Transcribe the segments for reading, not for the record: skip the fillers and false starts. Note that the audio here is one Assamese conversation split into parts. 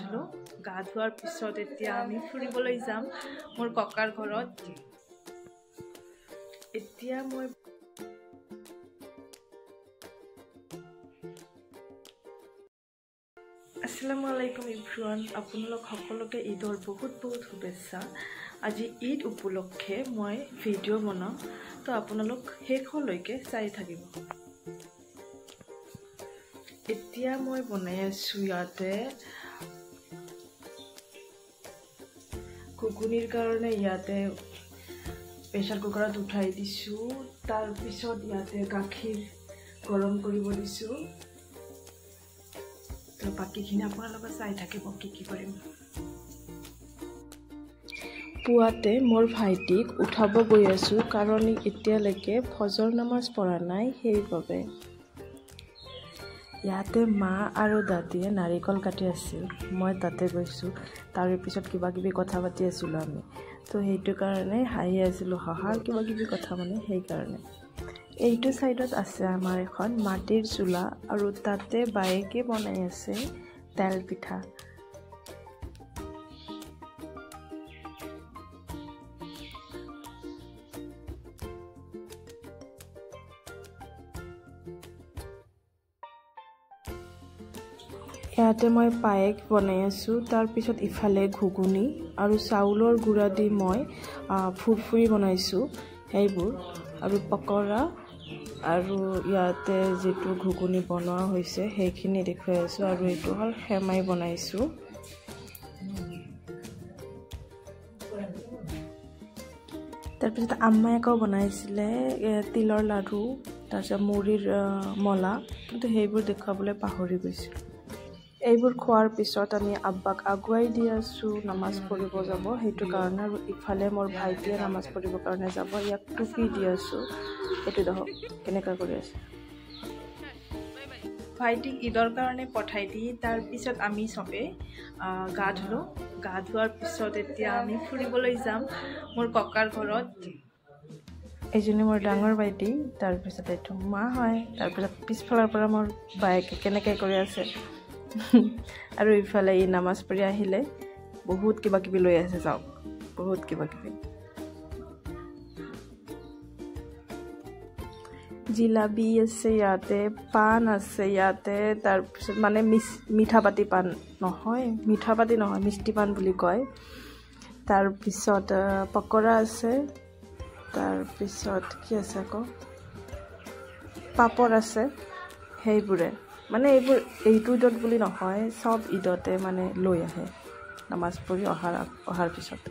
ধুলো গা ধোৱাৰ পিছত এতিয়া আমি ফুৰিবলৈ যাম মোৰ ককাৰ ঘৰত এতিয়া মই আসসালামু আলাইকুম এভৰিৱান আপোনালোক সকলোকে ঈদৰ বহুত শুভেচ্ছা আজি ঈদ উপলক্ষে মই ভিডিঅ' বনাম তো আপোনালোক শেষলৈকে চাই থাকিব এতিয়া মই বনাই আছো ইয়াতে ঘুগুনিৰ কাৰণে ইয়াতে প্ৰেছাৰ কুকাৰত উঠাই দিছো তাৰ পিছত ইয়াতে গাখীৰ গৰম কৰিব দিছো তো বাকিখিনি আপোনালোকে চাই থাকিব কি কৰিম পুৱাতে মোৰ ভাইটিক উঠাব গৈ আছো কাৰণ এতিয়ালৈকে ফজৰ নামাজ পঢ়া নাই সেইবাবে ইয়াতে মা আৰু দাদিয়ে নাৰিকল কাটি আছিল মই তাতে গৈছো তাৰ পিছত কিবা কিবি কথা পাতি আছিলো আমি তো সেইটো কাৰণে হাঁহি আছিলো হাহাৰ কিবা কিবি কথা মানে সেই কাৰণে এইটো সাইডত আছে আমাৰ এখন মাটিৰ চুলা আৰু তাতে বাইকে বনাই আছে তেল পিঠা ইয়াতে মই পায়েক বনাই আছো তাৰ পিছত ইফালে ঘুগুনি আৰু চাউলৰ গুড়া দি মই ফুৰফুৰি বনাইছো সেইবোৰ আৰু পকৰা আৰু ইয়াতে যেটো ঘুগুনি বনোৱা হৈছে সেইখিনি দেখুৱাই আছো আৰু এটো হল হেমাই বনাইছো তাৰ পিছত আম্মাই আকৌ বনাইছিলে তিলৰ লাডু তাৰপিছত মুড়িৰ মলা কিন্তু সেইবোৰ দেখুৱাবলৈ পাহৰি গৈছো এইবোৰ খোৱাৰ পিছত আমি আব্বাক আগুৱাই দি আছো নামাজ পঢ়িব যাব সেইটো কাৰণে আৰু ইফালে মোৰ ভাইটিয়ে নামাজ পঢ়িবৰ কাৰণে যাব ইয়াক টুপি দি আছো এটো দেখক কেনেকা কৰি আছে ভাইটিক ঈদৰ কাৰণে পঠাই দি তাৰ পিছত আমি সবে গা ধুলো গা ধোৱাৰ পিছত এতিয়া আমি ফুৰিবলৈ যাম মোৰ ককাৰ ঘৰত এইজনী মোৰ ডাঙৰ ভাইটি তাৰ পিছত এটো মা হয় তাৰ পিছত পিছফালৰ পৰা মোৰ বাইক কেনেকৈ কৰি আছে আৰু ইফালে ই নামাজ পঢ়ি আহিলে বহুত কিবা কিবি লৈ আছে যাওক বহুত কিবা কিবি জিলাবি আছে ইয়াতে পান আছে ইয়াতে তাৰ পিছত মানে মিঠা পাতি পান নহয় মিঠা পাতি নহয় মিষ্টি পান বুলি কয় তাৰ পিছত পকৰা আছে তাৰ পিছত কি আছে আকৌ পাপৰ আছে সেইবোৰে মানে এইবোৰ এইটো ঈদত বুলি নহয় সব ঈদতে মানে লৈ আহে নামাজ পঢ়ি অহাৰ পিছত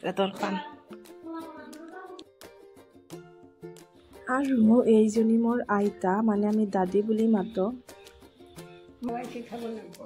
এতৰ পান আৰু এইজনী মোৰ আইতা মানে আমি দাদি বুলি মাতো মই কি খাব লাগিব